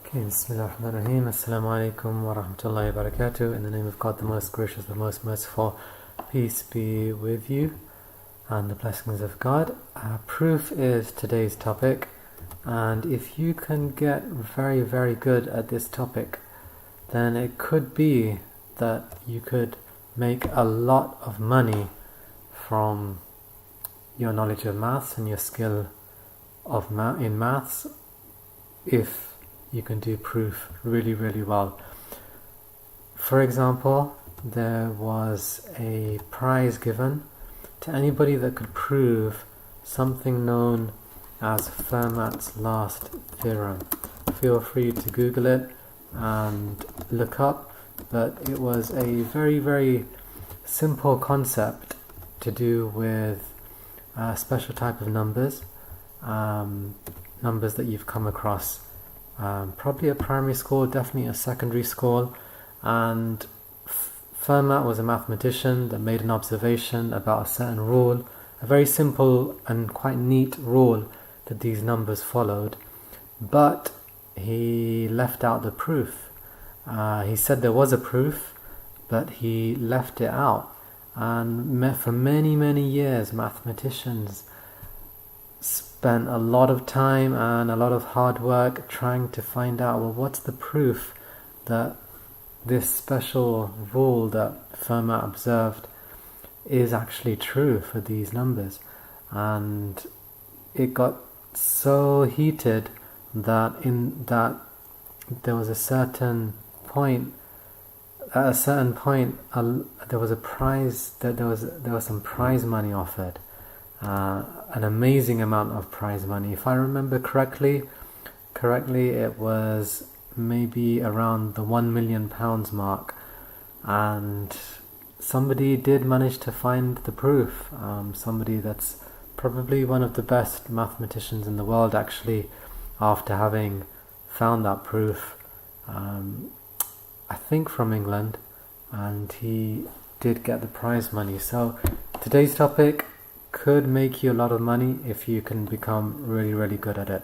Okay, Bismillahirrahmanirrahim. Assalamu alaikum wa rahmatullahi wa barakatuh. In the name of God, the most gracious, the most merciful, peace be with you and the blessings of God. Proof is today's topic, and if you can get very, very good at this topic, then it could be that you could make a lot of money from your knowledge of maths and your skill of in maths if you can do proof really, really well. For example, there was a prize given to anybody that could prove something known as Fermat's last theorem. Feel free to Google it and look up, but it was a very, very simple concept to do with a special type of numbers, numbers that you've come across probably at primary school, definitely at secondary school. And Fermat was a mathematician that made an observation about a certain rule, a very simple and quite neat rule that these numbers followed, but he left out the proof. He said there was a proof, but he left it out. And for many, many years, mathematicians spent a lot of time and a lot of hard work trying to find out, well, what's the proof that this special rule that Fermat observed is actually true for these numbers. And it got so heated that there was a certain point. At a certain point, there was a prize. There was some prize money offered. An amazing amount of prize money. If I remember correctly, it was maybe around the £1 million mark, and somebody did manage to find the proof. Somebody that's probably one of the best mathematicians in the world, actually, after having found that proof, I think from England, and he did get the prize money. So today's topic could make you a lot of money if you can become really, really good at it.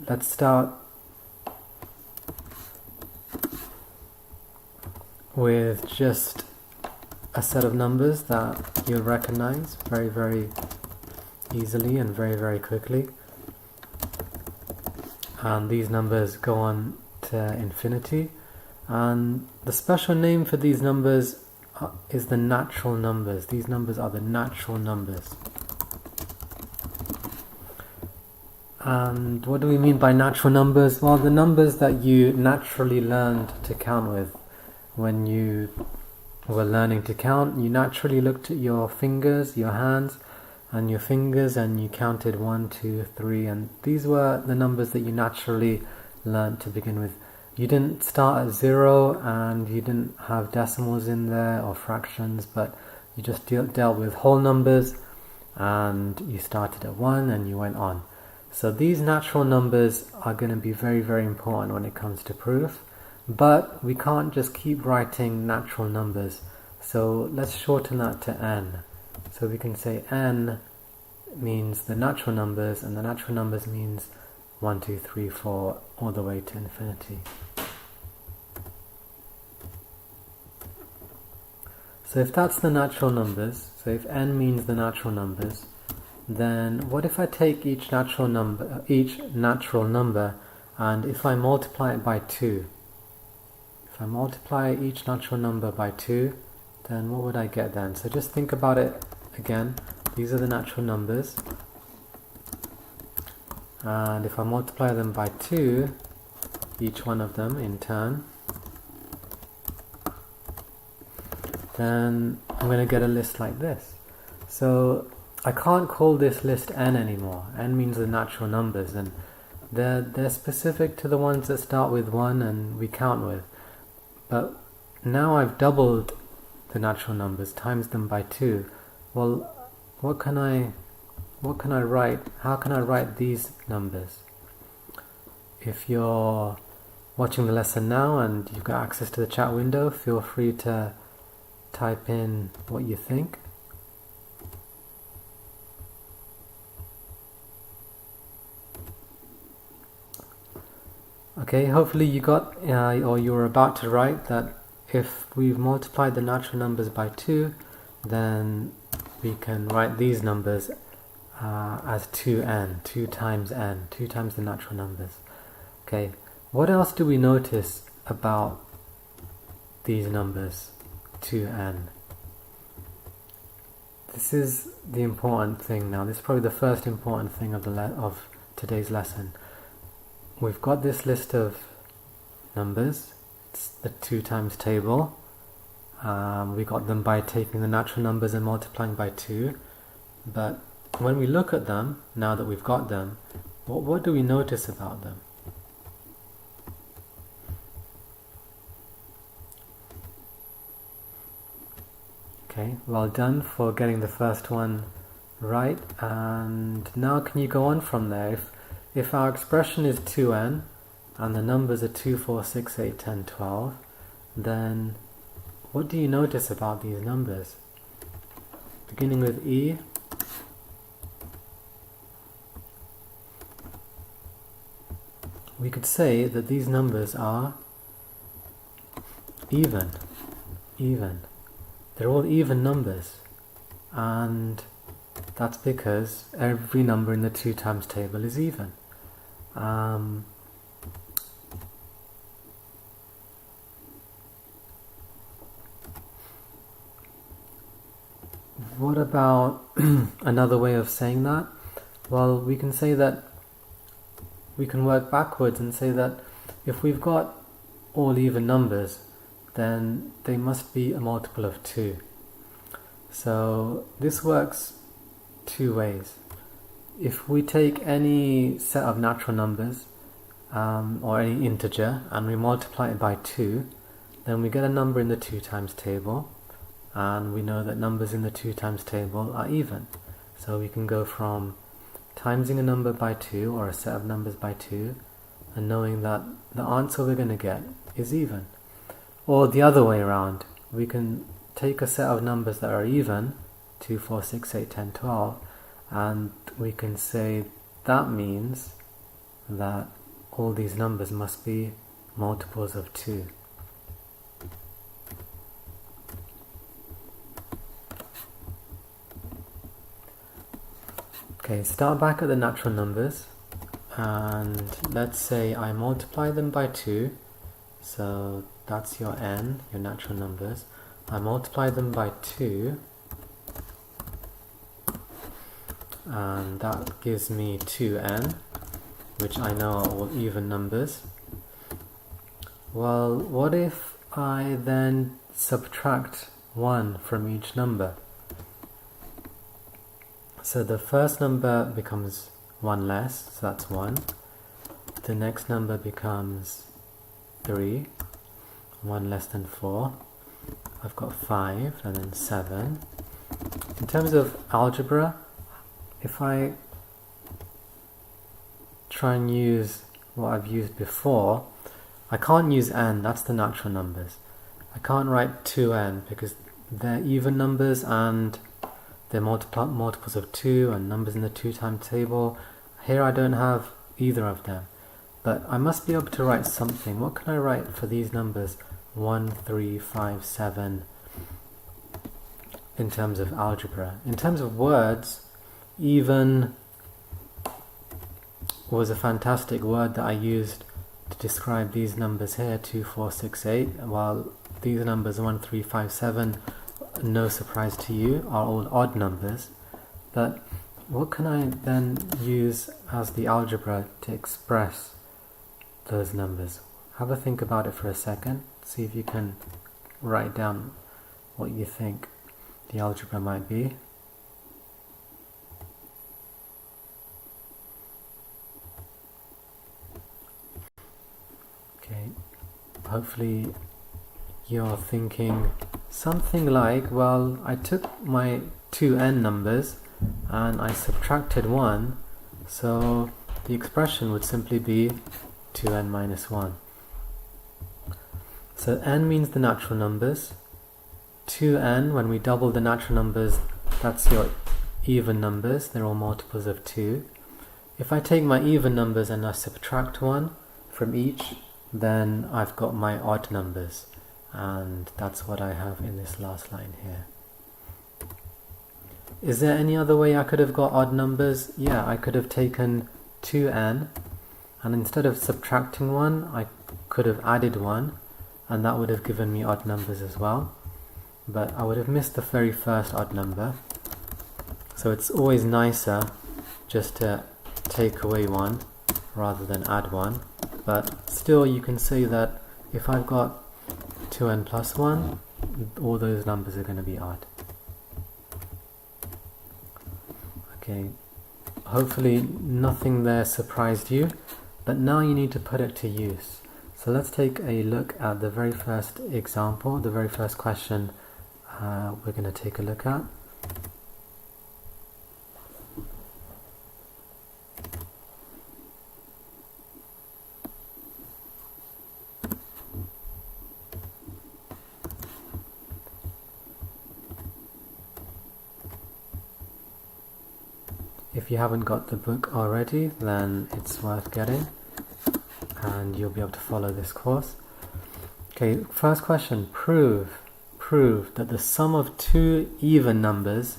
Let's start with just a set of numbers that you'll recognize very, very easily and very, very quickly. And these numbers go on to infinity. And the special name for these numbers is the natural numbers. These numbers are the natural numbers. And what do we mean by natural numbers? Well, the numbers that you naturally learned to count with. When you were learning to count, you naturally looked at your fingers, your hands, and your fingers, and you counted 1, 2, 3, and these were the numbers that you naturally learned to begin with. You didn't start at 0 and you didn't have decimals in there or fractions, but you just dealt with whole numbers, and you started at 1 and you went on. So these natural numbers are going to be very, very important when it comes to proof, but we can't just keep writing natural numbers. So let's shorten that to n. So we can say n means the natural numbers, and the natural numbers means 1, 2, 3, 4, all the way to infinity. So if that's the natural numbers, so if n means the natural numbers, then what if I take each natural number, and if I multiply it by 2? If I multiply each natural number by 2, then what would I get then? So just think about it again. These are the natural numbers, and if I multiply them by 2, each one of them in turn, then I'm going to get a list like this. So I can't call this list n anymore. N means the natural numbers, and they're specific to the ones that start with 1 and we count with. But now I've doubled the natural numbers, times them by 2. Well, what can I write? How can I write these numbers? If you're watching the lesson now and you've got access to the chat window, feel free to type in what you think. Okay, hopefully you got, or you were about to write that if we've multiplied the natural numbers by 2, then we can write these numbers as 2n, 2 times n, 2 times the natural numbers. Okay, what else do we notice about these numbers, 2n? This is the important thing now. This is probably the first important thing of today's lesson. We've got this list of numbers. It's the 2 times table. We got them by taking the natural numbers and multiplying by 2. But when we look at them, now that we've got them, what do we notice about them? Okay, well done for getting the first one right. And now can you go on from there? If our expression is 2n and the numbers are 2, 4, 6, 8, 10, 12, then what do you notice about these numbers? Beginning with E, we could say that these numbers are even. They're all even numbers, and that's because every number in the 2 times table is even. What about another way of saying that? Well, we can say that we can work backwards and say that if we've got all even numbers, then they must be a multiple of 2. So this works 2 ways. If we take any set of natural numbers or any integer and we multiply it by 2, then we get a number in the 2 times table, and we know that numbers in the 2 times table are even. So we can go from timesing a number by 2 or a set of numbers by 2 and knowing that the answer we're going to get is even. Or the other way around, we can take a set of numbers that are even, 2, 4, 6, 8, 10, 12, and we can say that means that all these numbers must be multiples of 2. Okay, start back at the natural numbers, and let's say I multiply them by 2, so that's your n, your natural numbers. I multiply them by 2, and that gives me 2n, which I know are all even numbers. Well, what if I then subtract 1 from each number? So the first number becomes 1 less, so that's 1. The next number becomes 3, 1 less than 4. I've got 5 and then 7. In terms of algebra, if I try and use what I've used before, I can't use n, that's the natural numbers. I can't write 2n because they're even numbers and they're multiples of 2 and numbers in the 2 times table. Here I don't have either of them. But I must be able to write something. What can I write for these numbers 1, 3, 5, 7 in terms of algebra? In terms of words, even was a fantastic word that I used to describe these numbers here, 2, 4, 6, 8, while these numbers 1, 3, 5, 7, no surprise to you, are all odd numbers. But what can I then use as the algebra to express those numbers? Have a think about it for a second. See if you can write down what you think the algebra might be. Okay, hopefully you're thinking something like, well, I took my 2n numbers and I subtracted 1, so the expression would simply be 2n minus 1. So n means the natural numbers. 2n, when we double the natural numbers, that's your even numbers. They're all multiples of 2. If I take my even numbers and I subtract 1 from each, then I've got my odd numbers, and that's what I have in this last line here. Is there any other way I could have got odd numbers? Yeah, I could have taken 2n, and instead of subtracting 1, I could have added 1, and that would have given me odd numbers as well. But I would have missed the very first odd number. So it's always nicer just to take away 1 rather than add 1. But still, you can say that if I've got 2n plus 1, all those numbers are going to be odd. Okay, hopefully nothing there surprised you, but now you need to put it to use. So let's take a look at the very first example, the very first question we're going to take a look at. If you haven't got the book already, then it's worth getting, and you'll be able to follow this course. Okay, first question, prove that the sum of two even numbers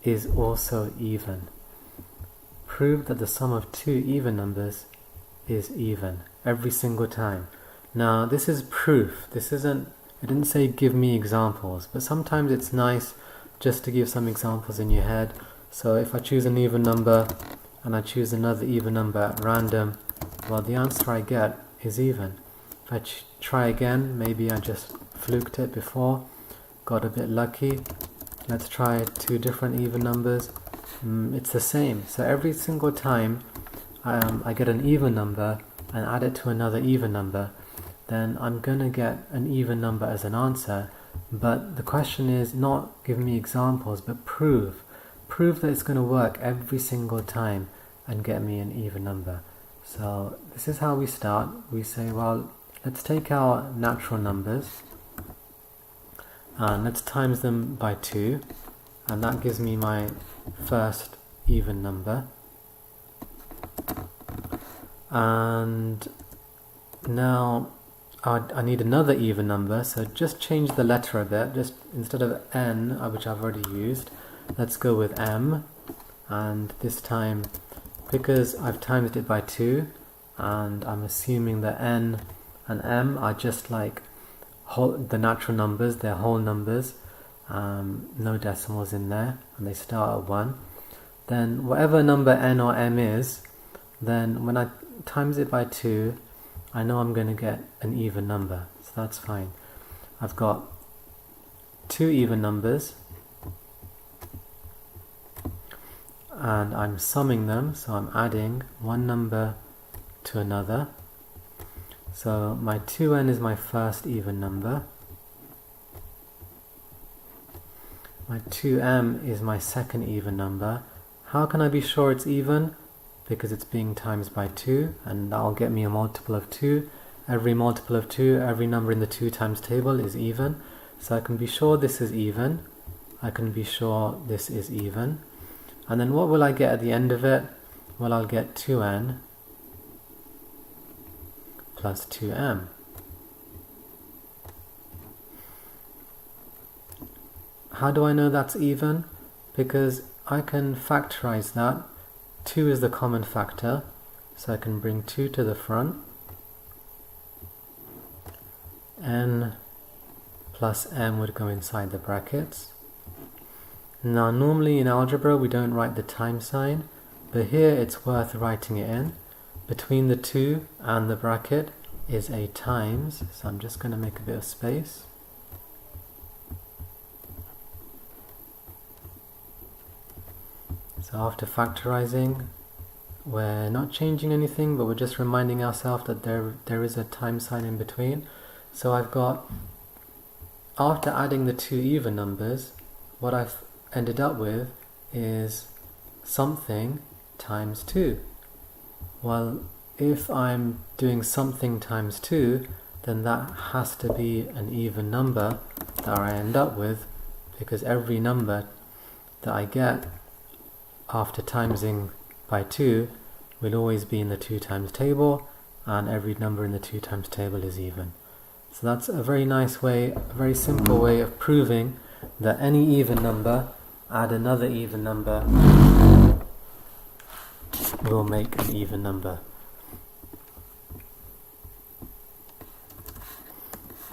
is also even. Prove that the sum of two even numbers is even every single time. Now this is proof. This isn't, it didn't say give me examples, but sometimes it's nice just to give some examples in your head. So if I choose an even number and I choose another even number at random, well, the answer I get is even. If I try again, maybe I just fluked it before, got a bit lucky. Let's try two different even numbers. It's the same. So every single time I get an even number and add it to another even number, then I'm going to get an even number as an answer. But the question is not give me examples, but prove. Prove that it's going to work every single time and get me an even number. So this is how we start. We say, well, let's take our natural numbers and let's times them by 2, and that gives me my first even number. And now I need another even number, so just change the letter a bit. Just instead of n, which I've already used, let's go with m, and this time, because I've times it by 2, and I'm assuming that n and m are just like the natural numbers, they're whole numbers, no decimals in there, and they start at 1, then whatever number n or m is, then when I times it by 2, I know I'm going to get an even number, so that's fine. I've got two even numbers, and I'm summing them, so I'm adding one number to another. So my 2n is my first even number, my 2m is my second even number. How can I be sure it's even? Because it's being times by 2, and that'll get me a multiple of 2. Every multiple of 2, every number in the 2 times table is even. So I can be sure this is even. I can be sure this is even. And then what will I get at the end of it? Well, I'll get 2n plus 2m. How do I know that's even? Because I can factorize that. 2 is the common factor, so I can bring 2 to the front. N plus m would go inside the brackets. Now normally in algebra we don't write the time sign, but here it's worth writing it in. Between the 2 and the bracket is a times, so I'm just going to make a bit of space. So after factorizing, we're not changing anything, but we're just reminding ourselves that there is a time sign in between. So I've got, after adding the two even numbers, what I've ended up with is something times 2. Well, if I'm doing something times 2, then that has to be an even number that I end up with, because every number that I get after timesing by 2 will always be in the 2 times table, and every number in the 2 times table is even. So that's a very nice way, a very simple way of proving that any even number, add another even number, will make an even number.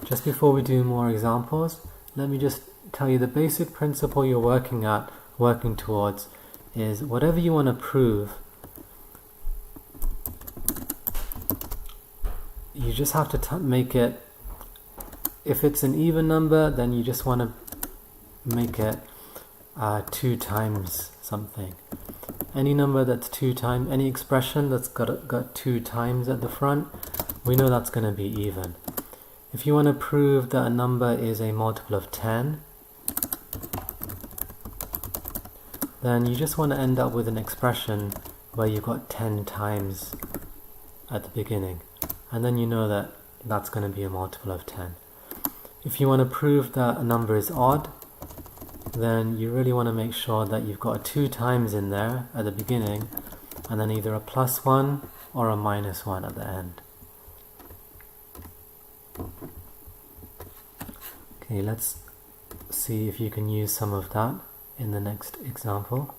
Just before we do more examples, let me just tell you the basic principle you're working towards is whatever you want to prove, you just have to make it, if it's an even number, then you just want to make it 2 times something. Any number that's 2 times, any expression that's got 2 times at the front, we know that's going to be even. If you want to prove that a number is a multiple of 10, then you just want to end up with an expression where you've got 10 times at the beginning, and then you know that that's going to be a multiple of 10. If you want to prove that a number is odd, then you really want to make sure that you've got a 2 times in there at the beginning, and then either a +1 or a -1 at the end. Okay, let's see if you can use some of that in the next example.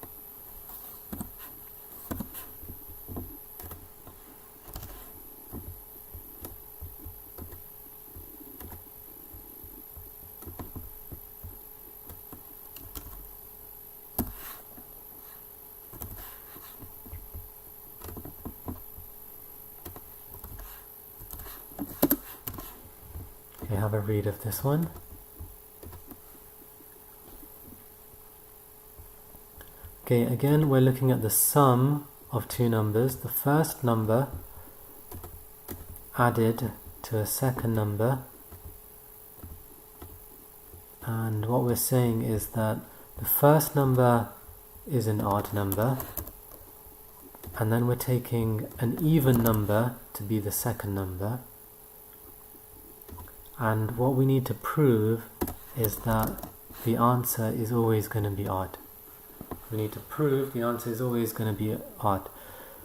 Okay, have a read of this one. Okay, again we're looking at the sum of 2 numbers. The first number added to a second number, and what we're saying is that the first number is an odd number, and then we're taking an even number to be the second number, and what we need to prove is that the answer is always going to be odd. We need to prove the answer is always going to be odd.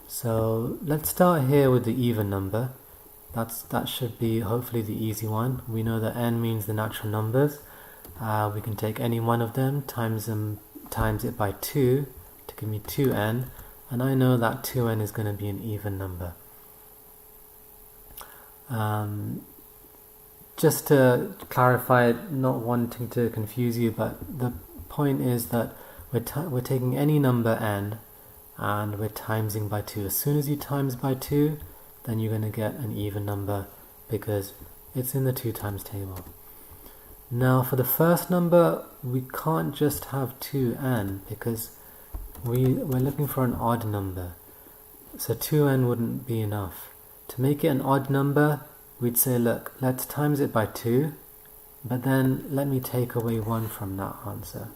So let's start here with the even number. That should be hopefully the easy one. We know that n means the natural numbers. We can take any one of them, times it by 2 to give me 2n, and I know that 2n is going to be an even number. Just to clarify, not wanting to confuse you, but the point is that we're taking any number n and we're timesing by 2. As soon as you times by 2, then you're going to get an even number because it's in the 2 times table. Now for the first number, we can't just have 2n because we're looking for an odd number. So 2n wouldn't be enough. To make it an odd number, we'd say, look, let's times it by 2, but then let me take away 1 from that answer.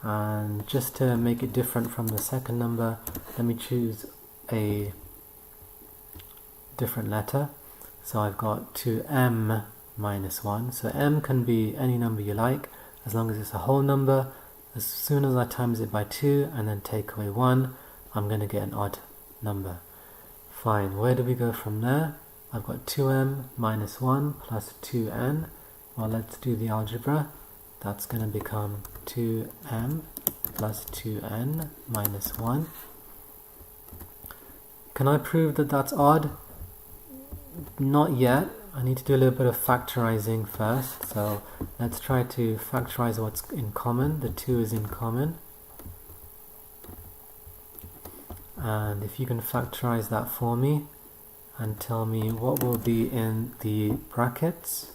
And just to make it different from the second number, let me choose a different letter. So I've got 2m minus 1. So m can be any number you like, as long as it's a whole number. As soon as I times it by 2 and then take away 1, I'm going to get an odd number. Fine, where do we go from there? I've got 2m minus 1 plus 2n. Well, let's do the algebra. That's going to become 2m plus 2n minus 1. Can I prove that that's odd? Not yet. I need to do a little bit of factorizing first. So let's try to factorize what's in common. The 2 is in common. And if you can factorize that for me and tell me what will be in the brackets.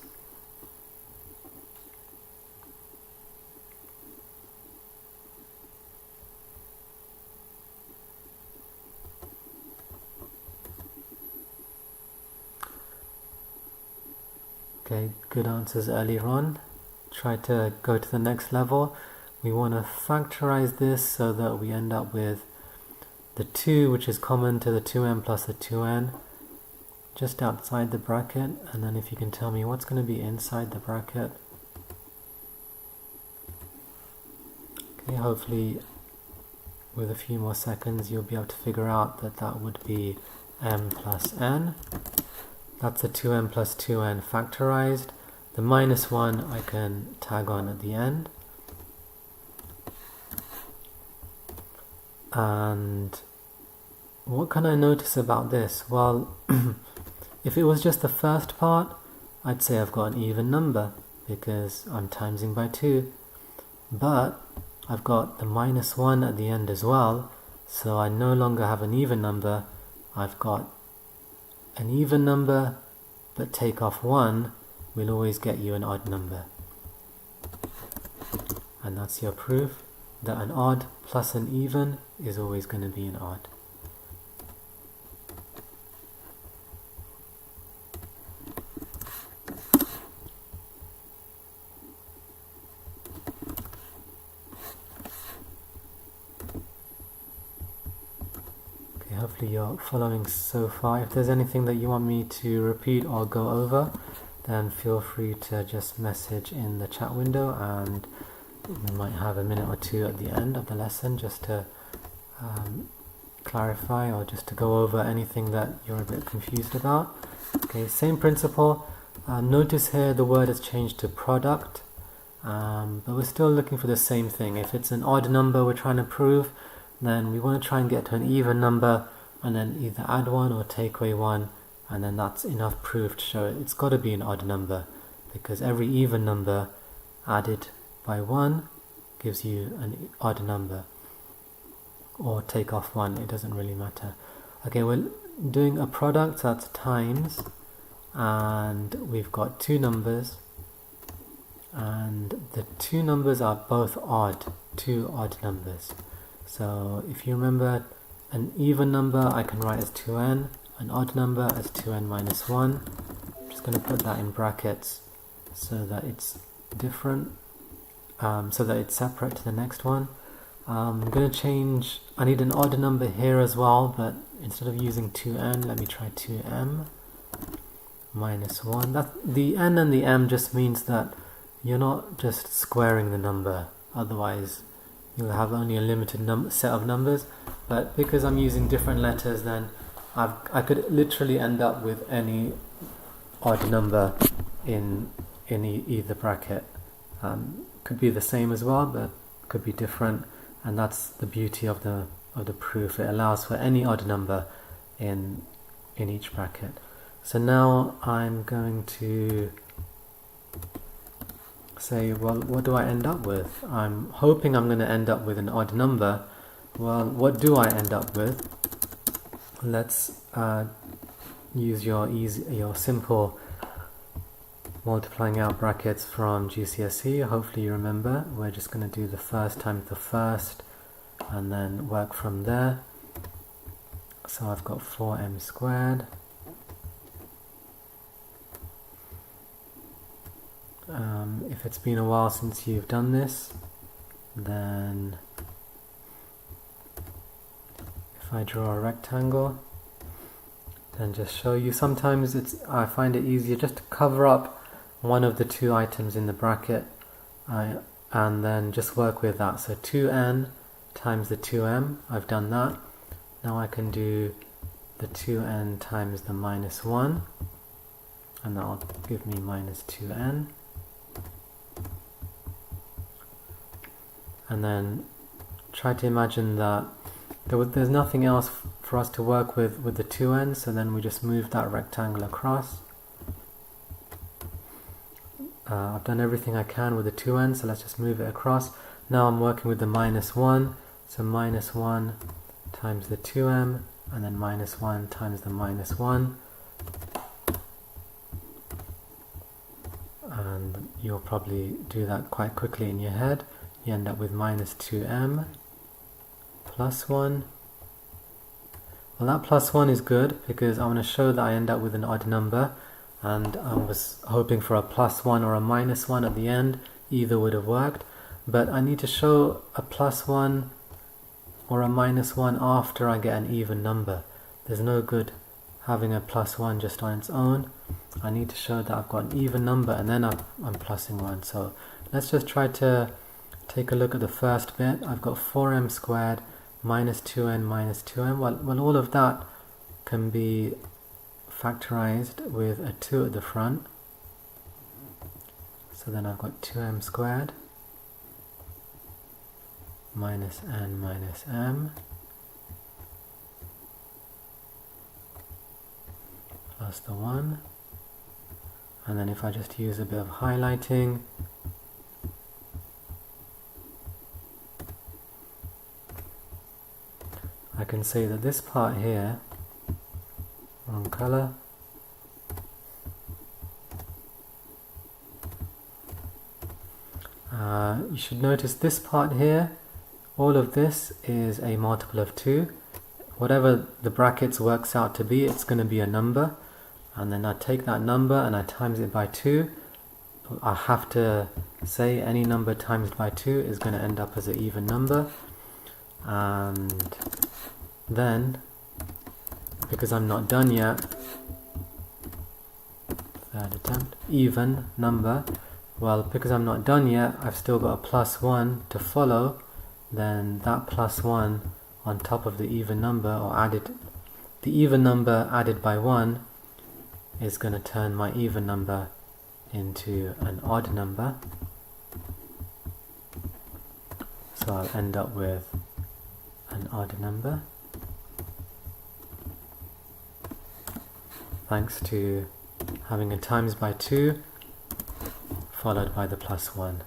Okay, good answers earlier on. Try to go to the next level. We want to factorize this so that we end up with the 2, which is common to the 2m plus the 2n, just outside the bracket. And then if you can tell me what's going to be inside the bracket. Okay, hopefully with a few more seconds you'll be able to figure out that that would be m plus n. That's a 2m plus 2n factorized. The minus 1 I can tag on at the end. And what can I notice about this? Well, if it was just the first part, I'd say I've got an even number because I'm timesing by 2. But I've got the minus 1 at the end as well, so I no longer have an even number. I've got an even number, but take off 1 will always get you an odd number. And that's your proof that an odd plus an even is always going to be an odd. Hopefully you're following so far. If there's anything that you want me to repeat or go over, then feel free to just message in the chat window, and we might have a minute or two at the end of the lesson just to clarify or just to go over anything that you're a bit confused about. Okay, same principle. Notice here the word has changed to product, but we're still looking for the same thing. If it's an odd number we're trying to prove, then we want to try and get to an even number and then either add 1 or take away 1, and then that's enough proof to show it's got to be an odd number, because every even number added by 1 gives you an odd number, or take off 1, it doesn't really matter. Okay, we're doing a product, that's times, and we've got two numbers, and the two numbers are both odd, two odd numbers. So if you remember, an even number I can write as 2n, an odd number as 2n minus 1. I'm just going to put that in brackets so that it's different, so that it's separate to the next one. I'm going to change, I need an odd number here as well, but instead of using 2n, let me try 2m minus 1. The n and the m just means that you're not just squaring the number, otherwise you'll have only a limited set of numbers. But because I'm using different letters, then I could literally end up with any odd number in either bracket. Could be the same as well, but could be different, and that's the beauty of the proof. It allows for any odd number in each bracket. So now I'm going to say, well, what do I end up with? I'm hoping I'm going to end up with an odd number. Well, what do I end up with? Let's use your simple multiplying out brackets from GCSE. Hopefully you remember. We're just going to do the first times the first and then work from there. So I've got 4m squared. If it's been a while since you've done this, then if I draw a rectangle, then just show you, sometimes I find it easier just to cover up one of the two items in the bracket and then just work with that. So 2n times the 2m, I've done that. Now I can do the 2n times the minus 1, and that'll give me minus 2n. And then try to imagine that there's nothing else for us to work with the 2n, so then we just move that rectangle across. I've done everything I can with the 2n, so let's just move it across. Now I'm working with the minus 1, so minus 1 times the 2m, and then minus 1 times the minus 1. And you'll probably do that quite quickly in your head. You end up with minus 2m plus 1. Well, that plus 1 is good because I want to show that I end up with an odd number, and I was hoping for a plus 1 or a minus 1 at the end. Either would have worked, but I need to show a plus 1 or a minus 1 after I get an even number. There's no good having a plus 1 just on its own. I need to show that I've got an even number and then I'm plussing 1. So let's just try to take a look at the first bit. I've got 4m squared minus 2n minus 2m. Well, all of that can be factorized with a 2 at the front. So then I've got 2m squared minus n minus m plus the 1. And then if I just use a bit of highlighting, I can say that this part here, wrong color, you should notice this part here, all of this is a multiple of 2. Whatever the brackets works out to be, it's going to be a number, and then I take that number and I times it by 2. I have to say any number times by 2 is going to end up as an even number, and then because I'm not done yet, third attempt, even number, well, because I'm not done yet, I've still got a plus 1 to follow. Then that plus 1 on top of the even number, or added, the even number added by 1 is going to turn my even number into an odd number. So I'll end up with an odd number, thanks to having a times by 2 followed by the plus 1.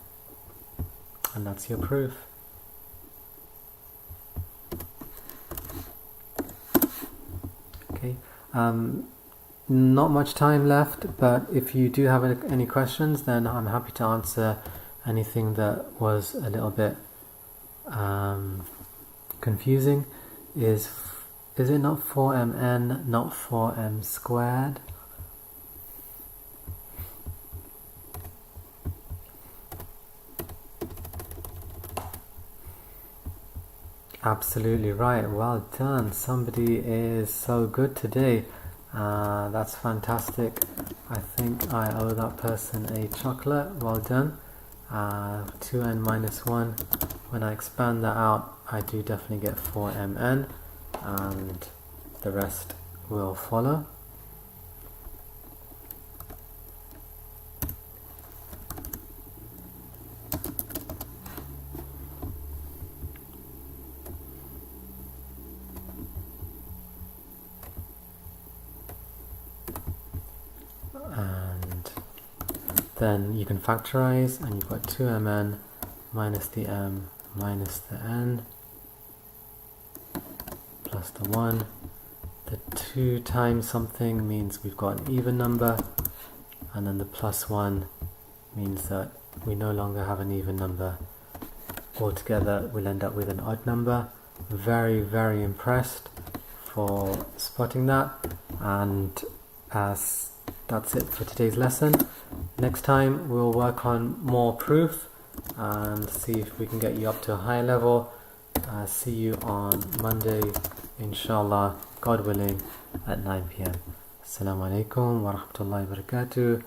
And that's your proof. Okay, not much time left, but if you do have any questions, then I'm happy to answer anything that was a little bit confusing. Is it not 4mn, not 4m squared? Absolutely right, well done. Somebody is so good today. That's fantastic. I think I owe that person a chocolate. Well done. 2n minus 1. When I expand that out, I do definitely get 4mn, and the rest will follow. And then you can factorize, and you've got 2mn minus the m minus the n plus the 1. The 2 times something means we've got an even number, and then the plus 1 means that we no longer have an even number. Altogether we'll end up with an odd number. Very, very impressed for spotting that, and that's it for today's lesson. Next time we'll work on more proof and see if we can get you up to a higher level. See you on Monday, inshallah, God willing, at 9 p.m. Assalamu alaikum wa rahmatullahi wa barakatuh.